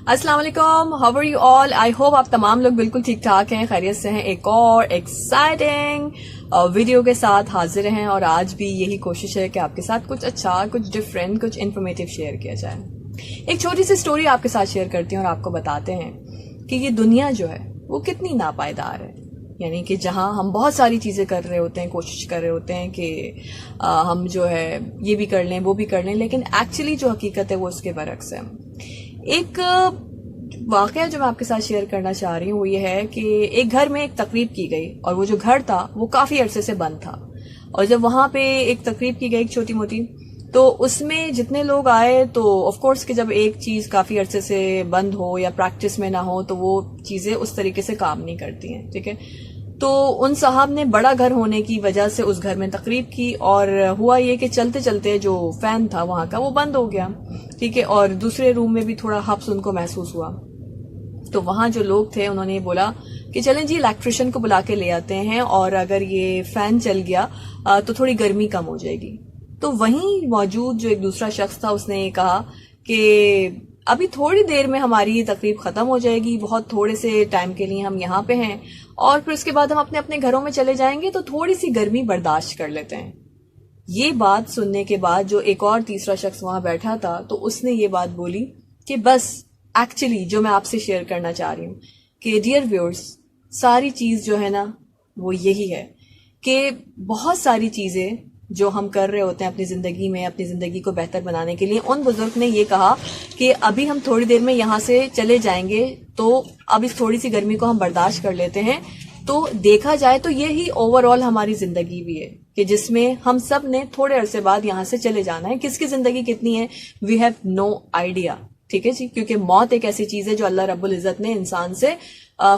السلام علیکم، how are you all? I hope آپ تمام لوگ بالکل ٹھیک ٹھاک ہیں، خیریت سے ہیں۔ ایک اور ایکسائٹنگ ویڈیو کے ساتھ حاضر ہیں، اور آج بھی یہی کوشش ہے کہ آپ کے ساتھ کچھ اچھا، کچھ ڈفرینٹ، کچھ انفارمیٹیو شیئر کیا جائے۔ ایک چھوٹی سی سٹوری آپ کے ساتھ شیئر کرتی ہیں اور آپ کو بتاتے ہیں کہ یہ دنیا جو ہے وہ کتنی ناپائیدار ہے۔ یعنی کہ جہاں ہم بہت ساری چیزیں کر رہے ہوتے ہیں، کوشش کر رہے ہوتے ہیں کہ ہم جو ہے یہ بھی کر لیں، وہ بھی کر لیں، لیکن ایکچولی جو حقیقت ہے وہ اس کے برعکس ہے۔ ایک واقعہ جو میں آپ کے ساتھ شیئر کرنا چاہ رہی ہوں وہ یہ ہے کہ ایک گھر میں ایک تقریب کی گئی، اور وہ جو گھر تھا وہ کافی عرصے سے بند تھا، اور جب وہاں پہ ایک تقریب کی گئی ایک چھوٹی موٹی، تو اس میں جتنے لوگ آئے تو آف کورس کہ جب ایک چیز کافی عرصے سے بند ہو یا پریکٹس میں نہ ہو تو وہ چیزیں اس طریقے سے کام نہیں کرتی ہیں، ٹھیک ہے۔ تو ان صاحب نے بڑا گھر ہونے کی وجہ سے اس گھر میں تقریب کی، اور ہوا یہ کہ چلتے چلتے جو فین تھا وہاں کا وہ بند ہو گیا، ٹھیک ہے، اور دوسرے روم میں بھی تھوڑا حبس ان کو محسوس ہوا۔ تو وہاں جو لوگ تھے انہوں نے بولا کہ چلیں جی الیکٹریشین کو بلا کے لے آتے ہیں، اور اگر یہ فین چل گیا تو تھوڑی گرمی کم ہو جائے گی۔ تو وہیں موجود جو ایک دوسرا شخص تھا اس نے یہ کہا کہ ابھی تھوڑی دیر میں ہماری یہ تقریب ختم ہو جائے گی، بہت تھوڑے سے ٹائم کے لیے ہم یہاں پہ ہیں، اور پھر اس کے بعد ہم اپنے اپنے گھروں میں چلے جائیں گے، تو تھوڑی سی گرمی برداشت کر لیتے ہیں۔ یہ بات سننے کے بعد جو ایک اور تیسرا شخص وہاں بیٹھا تھا تو اس نے یہ بات بولی کہ بس ایکچولی جو میں آپ سے شیئر کرنا چاہ رہی ہوں کہ ڈیئر ویورز، ساری چیز جو ہے نا وہ یہی ہے کہ بہت ساری چیزیں جو ہم کر رہے ہوتے ہیں اپنی زندگی میں، اپنی زندگی کو بہتر بنانے کے لیے، ان بزرگ نے یہ کہا کہ ابھی ہم تھوڑی دیر میں یہاں سے چلے جائیں گے، تو اب اس تھوڑی سی گرمی کو ہم برداشت کر لیتے ہیں۔ تو دیکھا جائے تو یہی اوور آل ہماری زندگی بھی ہے کہ جس میں ہم سب نے تھوڑے عرصے بعد یہاں سے چلے جانا ہے۔ کس کی زندگی کتنی ہے وی ہیو نو آئیڈیا، ٹھیک ہے جی، کیونکہ موت ایک ایسی چیز ہے جو اللہ رب العزت نے انسان سے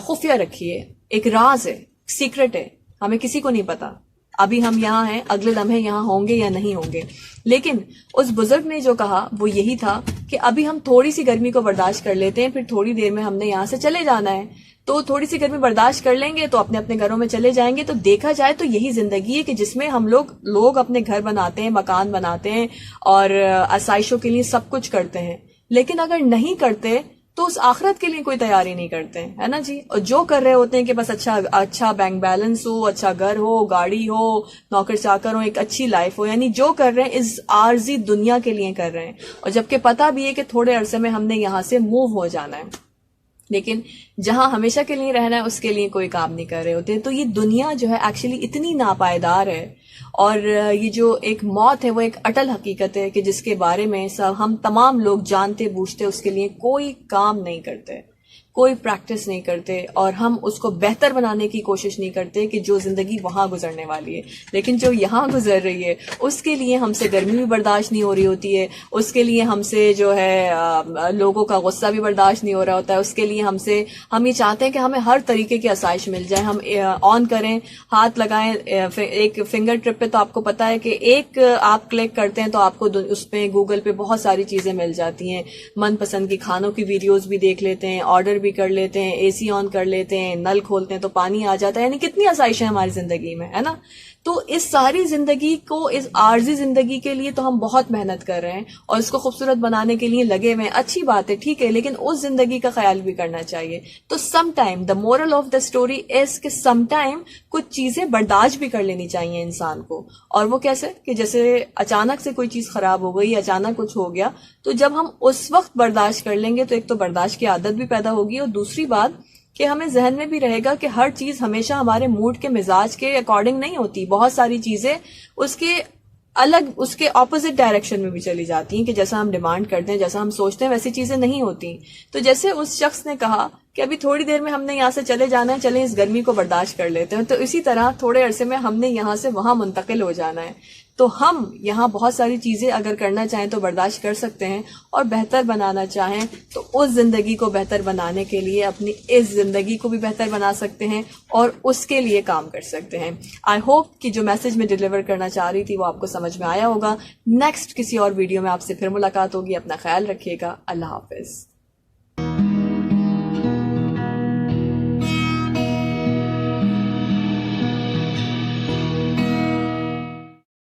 خفیہ رکھی ہے، ایک راز ہے، سیکرٹ ہے، ہمیں کسی کو نہیں پتا ابھی ہم یہاں ہیں، اگلے لمحے یہاں ہوں گے یا نہیں ہوں گے۔ لیکن اس بزرگ نے جو کہا وہ یہی تھا کہ ابھی ہم تھوڑی سی گرمی کو برداشت کر لیتے ہیں، پھر تھوڑی دیر میں ہم نے یہاں سے چلے جانا ہے، تو تھوڑی سی گرمی برداشت کر لیں گے تو اپنے اپنے گھروں میں چلے جائیں گے۔ تو دیکھا جائے تو یہی زندگی ہے کہ جس میں ہم لوگ اپنے گھر بناتے ہیں، مکان بناتے ہیں، اور آسائشوں کے لیے سب کچھ کرتے ہیں، لیکن اگر نہیں کرتے تو اس آخرت کے لیے کوئی تیاری نہیں کرتے، ہے نا جی۔ اور جو کر رہے ہوتے ہیں کہ بس اچھا بینک بیلنس ہو، اچھا گھر ہو، گاڑی ہو، نوکر چاکر ہو، ایک اچھی لائف ہو، یعنی جو کر رہے ہیں اس عارضی دنیا کے لیے کر رہے ہیں، اور جبکہ پتہ بھی ہے کہ تھوڑے عرصے میں ہم نے یہاں سے موو ہو جانا ہے، لیکن جہاں ہمیشہ کے لیے رہنا ہے اس کے لیے کوئی کام نہیں کر رہے ہوتے۔ تو یہ دنیا جو ہے ایکچولی اتنی ناپائیدار ہے، اور یہ جو ایک موت ہے وہ ایک اٹل حقیقت ہے کہ جس کے بارے میں ہم تمام لوگ جانتے بوجھتے اس کے لیے کوئی کام نہیں کرتے، کوئی پریکٹس نہیں کرتے، اور ہم اس کو بہتر بنانے کی کوشش نہیں کرتے کہ جو زندگی وہاں گزرنے والی ہے، لیکن جو یہاں گزر رہی ہے اس کے لیے ہم سے گرمی بھی برداشت نہیں ہو رہی ہوتی ہے، اس کے لیے ہم سے جو ہے لوگوں کا غصہ بھی برداشت نہیں ہو رہا ہوتا ہے، اس کے لیے ہم یہ چاہتے ہیں کہ ہمیں ہر طریقے کی آسائش مل جائے، ہم آن کریں، ہاتھ لگائیں ایک فنگر ٹرپ پہ، تو آپ کو پتا ہے کہ ایک آپ کلک کرتے ہیں تو آپ کو اس پہ گوگل پہ بہت ساری چیزیں مل جاتی ہیں، من پسند کی کھانوں کی ویڈیوز بھی دیکھ لیتے ہیں، آرڈر بھی کر لیتے ہیں، اے سی آن کر لیتے ہیں، نل کھولتے ہیں تو پانی آ جاتا ہے، یعنی کتنی آسائش ہے ہماری زندگی میں، ہے نا۔ تو اس ساری زندگی کو، اس عارضی زندگی کے لیے تو ہم بہت محنت کر رہے ہیں اور اس کو خوبصورت بنانے کے لیے لگے ہوئے ہیں، اچھی بات ہے، ٹھیک ہے، لیکن اس زندگی کا خیال بھی کرنا چاہیے۔ تو some time the moral of the story is کہ سم ٹائم کچھ چیزیں برداشت بھی کر لینی چاہیے انسان کو، اور وہ کیسے کہ جیسے اچانک سے کوئی چیز خراب ہو گئی، اچانک کچھ ہو گیا، تو جب ہم اس وقت برداشت کر لیں گے تو ایک تو برداشت کی عادت بھی پیدا ہوگی، اور دوسری بات کہ ہمیں ذہن میں بھی رہے گا کہ ہر چیز ہمیشہ ہمارے موڈ کے مزاج کے اکارڈنگ نہیں ہوتی، بہت ساری چیزیں اس کے اپوزٹ ڈائریکشن میں بھی چلی جاتی ہیں کہ جیسا ہم ڈیمانڈ کرتے ہیں، جیسا ہم سوچتے ہیں ویسی چیزیں نہیں ہوتی۔ تو جیسے اس شخص نے کہا کہ ابھی تھوڑی دیر میں ہم نے یہاں سے چلے جانا ہے، چلیں اس گرمی کو برداشت کر لیتے ہیں، تو اسی طرح تھوڑے عرصے میں ہم نے یہاں سے وہاں منتقل ہو جانا ہے۔ تو ہم یہاں بہت ساری چیزیں اگر کرنا چاہیں تو برداشت کر سکتے ہیں، اور بہتر بنانا چاہیں تو اس زندگی کو بہتر بنانے کے لیے اپنی اس زندگی کو بھی بہتر بنا سکتے ہیں اور اس کے لیے کام کر سکتے ہیں۔ آئی ہوپ کہ جو میسج میں ڈیلیور کرنا چاہ رہی تھی وہ آپ کو سمجھ میں آیا ہوگا۔ نیکسٹ کسی اور ویڈیو میں آپ سے پھر ملاقات ہوگی، اپنا خیال رکھیے گا، اللہ حافظ۔